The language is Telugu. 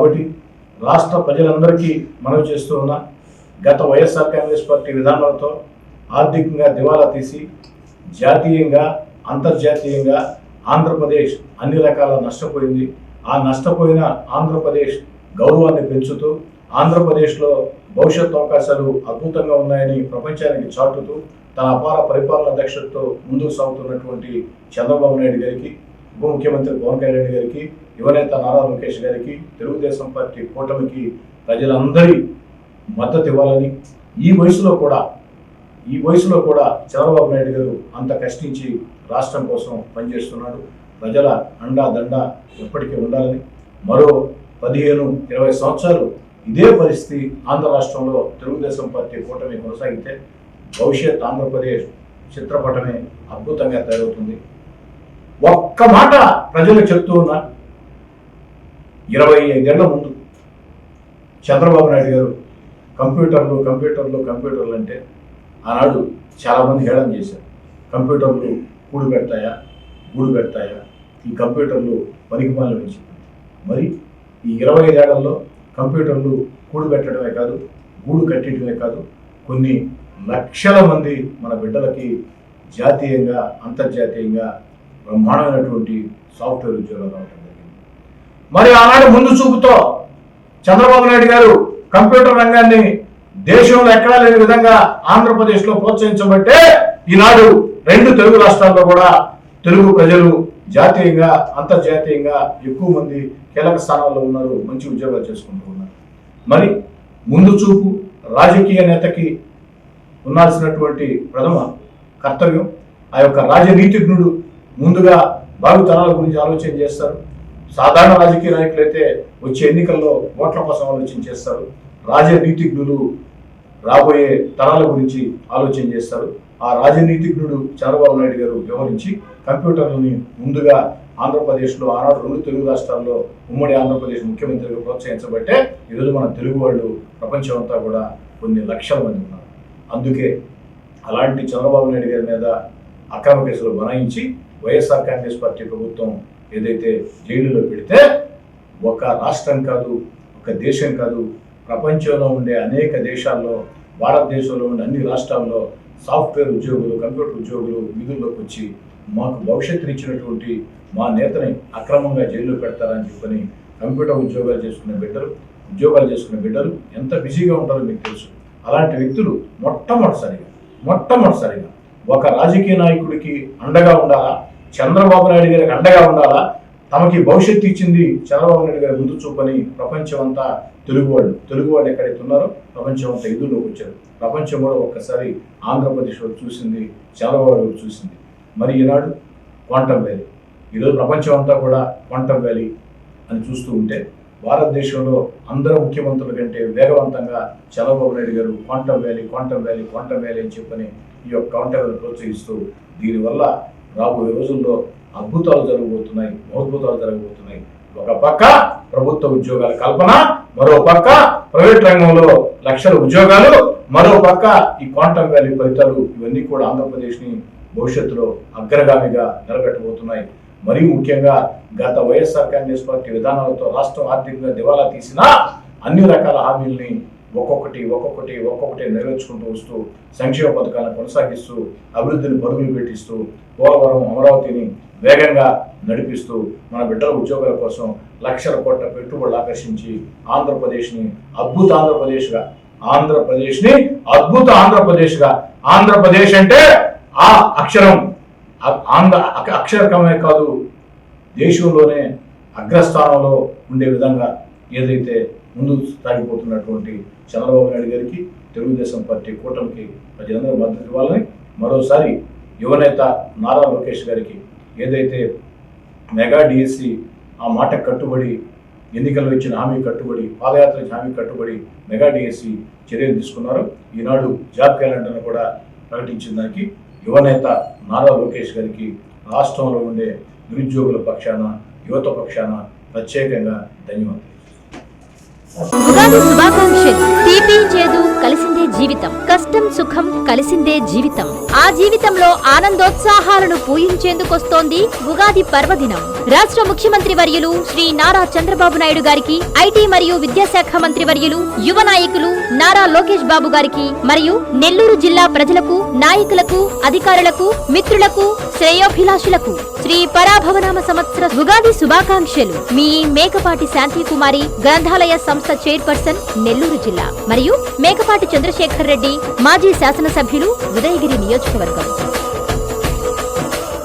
కాబట్టి రాష్ట్ర ప్రజలందరికీ మనవి చేస్తూ ఉన్నా, గత వైఎస్ఆర్ కాంగ్రెస్ పార్టీ విధానాలతో ఆర్థికంగా దివాలా తీసి జాతీయంగా అంతర్జాతీయంగా ఆంధ్రప్రదేశ్ అన్ని రకాల నష్టపోయింది. ఆ నష్టపోయిన ఆంధ్రప్రదేశ్ గౌరవాన్ని పెంచుతూ ఆంధ్రప్రదేశ్లో భవిష్యత్ అవకాశాలు అద్భుతంగా ఉన్నాయని ప్రపంచానికి చాటుతూ తన అపార పరిపాలన దక్షతతో ముందుకు సాగుతున్నటువంటి చంద్రబాబు నాయుడు గారికి, ఉప ముఖ్యమంత్రి పవన్ కళ్యాణ్ గారికి, యువనేత నారా లోకేష్ గారికి, తెలుగుదేశం పార్టీ కూటమికి ప్రజలందరి మద్దతు ఇవ్వాలని, ఈ వయసులో కూడా చంద్రబాబు నాయుడు గారు అంత కష్టించి రాష్ట్రం కోసం పనిచేస్తున్నాడు. ప్రజల అండా దండ ఎప్పటికీ ఉండాలని, మరో 15-20 సంవత్సరాలు ఇదే పరిస్థితి ఆంధ్ర రాష్ట్రంలో తెలుగుదేశం పార్టీ కూటమి కొనసాగితే భవిష్యత్ ఆంధ్రప్రదేశ్ చిత్రపటమే అద్భుతంగా తయారవుతుంది. ఒక్క మాట ప్రజలు చెప్తూ ఉన్నా, 25 ఏళ్ల ముందు చంద్రబాబు నాయుడు గారు కంప్యూటర్లు అంటే ఆనాడు చాలామంది హేళన చేశారు. కంప్యూటర్లు కూడు పెడతాయా, గూడు పెడతాయా, ఈ కంప్యూటర్లు పనికిమాలిన నుంచి. మరి ఈ 25 ఏళ్లలో కంప్యూటర్లు కూడు పెట్టడమే కాదు, గూడు కట్టడమే కాదు, కొన్ని లక్షల మంది మన బిడ్డలకి జాతీయంగా అంతర్జాతీయంగా బ్రహ్మాండమైనటువంటి సాఫ్ట్వేర్ ఉద్యోగాలు రావడం జరిగింది. మరి ఆనాడు ముందు చూపుతో చంద్రబాబు నాయుడు గారు కంప్యూటర్ రంగాన్ని దేశంలో ఎక్కడా లేని విధంగా ఆంధ్రప్రదేశ్లో ప్రోత్సహించబట్టే ఈనాడు 2 తెలుగు రాష్ట్రాల్లో కూడా తెలుగు ప్రజలు జాతీయంగా అంతర్జాతీయంగా ఎక్కువ మంది కీలక స్థానాల్లో ఉన్నారు, మంచి ఉద్యోగాలు చేసుకుంటూ ఉన్నారు. మరి ముందు చూపు రాజకీయ నేతకి ఉండాల్సినటువంటి ప్రథమ కర్తవ్యం, ఆ యొక్క రాజనీతిజ్ఞుడు ముందుగా భావితరాల గురించి ఆలోచన చేస్తారు. సాధారణ రాజకీయ నాయకులు అయితే వచ్చే ఎన్నికల్లో ఓట్ల కోసం ఆలోచన చేస్తారు. రాజనీతిజ్ఞులు రాబోయే తరాల గురించి ఆలోచన చేస్తారు. ఆ రాజనీతిజ్ఞుడు చంద్రబాబు నాయుడు గారు వ్యవహరించి కంప్యూటర్లని ముందుగా ఆంధ్రప్రదేశ్లో ఆనాడు 2 తెలుగు రాష్ట్రాల్లో ఉమ్మడి ఆంధ్రప్రదేశ్ ముఖ్యమంత్రిగా ప్రోత్సహించబట్టే ఈరోజు మన తెలుగు వాళ్ళు ప్రపంచం అంతా కూడా కొన్ని లక్షల మంది ఉన్నారు. అందుకే అలాంటి చంద్రబాబు నాయుడు గారి మీద అక్రమ కేసులు బనాయించి వైఎస్ఆర్ కాంగ్రెస్ పార్టీ ప్రభుత్వం ఏదైతే జైలులో పెడితే ఒక రాష్ట్రం కాదు, ఒక దేశం కాదు, ప్రపంచంలో ఉండే అనేక దేశాల్లో, భారతదేశంలో ఉండే అన్ని రాష్ట్రాల్లో సాఫ్ట్వేర్ ఉద్యోగులు, కంప్యూటర్ ఉద్యోగులు విధుల్లోకి వచ్చి మాకు భవిష్యత్తుని ఇచ్చినటువంటి మా నేతని అక్రమంగా జైల్లో పెడతారని చెప్పని కంప్యూటర్ ఉద్యోగాలు చేసుకునే బిడ్డలు ఎంత బిజీగా ఉంటారో మీకు తెలుసు. అలాంటి వ్యక్తులు మొట్టమొదటిసారిగా ఒక రాజకీయ నాయకుడికి అండగా ఉండాలా, చంద్రబాబు నాయుడు గారికి అండగా ఉండాలా, తమకి భవిష్యత్తు ఇచ్చింది చంద్రబాబు నాయుడు గారి ముందు చూపని ప్రపంచం అంతా తెలుగు వాళ్ళు ఎక్కడైతే ఉన్నారో ప్రపంచం అంతా ఎదురులోకి వచ్చారు. ప్రపంచం కూడా ఒక్కసారి ఆంధ్రప్రదేశ్ వాళ్ళు చూసింది, చంద్రబాబు గారు చూసింది. మరి ఈనాడు క్వాంటమ్ వ్యాలీ, ఈరోజు ప్రపంచం అంతా కూడా క్వాంటమ్ వ్యాలీ అని చూస్తూ ఉంటే భారతదేశంలో అందరూ ముఖ్యమంత్రుల కంటే వేగవంతంగా చంద్రబాబు నాయుడు గారు క్వాంటమ్ వ్యాలీ అని చెప్పని ఈ యొక్క క్వాంటమ్ వ్యాలీ ప్రోత్సహిస్తూ దీనివల్ల రాబోయే రోజుల్లో అద్భుతాలు జరగబోతున్నాయి. ఒక పక్క ప్రభుత్వ ఉద్యోగాల కల్పన, మరో పక్క ప్రైవేట్ రంగంలో లక్షల ఉద్యోగాలు, మరో పక్క ఈ క్వాంటమ్ వ్యాలీ ఫలితాలు, ఇవన్నీ కూడా ఆంధ్రప్రదేశ్ని భవిష్యత్తులో అగ్రగామిగా నిలబెట్టబోతున్నాయి. మరీ ముఖ్యంగా గత వైఎస్ఆర్ కాంగ్రెస్ పార్టీ విధానాలతో రాష్ట్రం ఆర్థికంగా దివాలా తీసినా అన్ని రకాల హామీల్ని ఒక్కొక్కటి నెరవేర్చుకుంటూ వస్తూ సంక్షేమ పథకాలను కొనసాగిస్తూ అభివృద్ధిని పరుగులు పెట్టిస్తూ పోలవరం, అమరావతిని వేగంగా నడిపిస్తూ మన బిడ్డల ఉద్యోగాల కోసం లక్షల కోట్ల పెట్టుబడులు ఆకర్షించి ఆంధ్రప్రదేశ్ని అద్భుత ఆంధ్రప్రదేశ్గా ఆంధ్రప్రదేశ్ అంటే ఆ అక్షరకమే కాదు, దేశంలోనే అగ్రస్థానంలో ఉండే విధంగా ఏదైతే ముందు సాగిపోతున్నటువంటి చంద్రబాబు నాయుడు గారికి, తెలుగుదేశం పార్టీ కూటమికి ప్రజలందరూ మద్దతు ఇవ్వాలని, మరోసారి యువనేత నారా లోకేష్ గారికి ఏదైతే మెగా డిఎస్సి ఆ మాట కట్టుబడి, ఎన్నికల్లో ఇచ్చిన హామీ కట్టుబడి, పాదయాత్ర ఇచ్చిన హామీ కట్టుబడి మెగా డిఎస్సి చర్యలు తీసుకున్నారు. ఈనాడు జాబ్ క్యాలెండర్ను కూడా ప్రకటించిన దానికి యువనేత నారా లోకేష్ గారికి రాష్ట్రంలో ఉండే నిరుద్యోగుల పక్షాన, యువత పక్షాన ప్రత్యేకంగా ధన్యవాదాలు. ఉగాది శుభాకాంక్షలు. తీపి చేదు కలిసిందే జీవితం, కష్టం సుఖం కలిసిందే జీవితం. ఆ జీవితంలో ఆనందోత్సాహాలను పూయించేందుకొస్తోంది ఉగాది పర్వదినం. రాష్ట్ర ముఖ్యమంత్రి వర్యులు శ్రీ నారా చంద్రబాబు నాయుడు గారికి, ఐటీ మరియు విద్యాశాఖ మంత్రి వర్యులు యువ నాయకులు నారా లోకేష్ బాబు గారికి మరియు నెల్లూరు జిల్లా ప్రజలకు, నాయకులకు, అధికారులకు, మిత్రులకు, శ్రేయోభిలాషులకు శ్రీ పరాభవనామ సంవత్సర ఉగాది శుభాకాంక్షలు. మీ మేకపాటి శాంతి కుమారి, గ్రంథాలయ సంస్థ చైర్పర్సన్, నెల్లూరు జిల్లా మరియు మేకపాటి చంద్రశేఖర్ రెడ్డి, మాజీ శాసనసభ్యులు, ఉదయగిరి నియోజకవర్గం.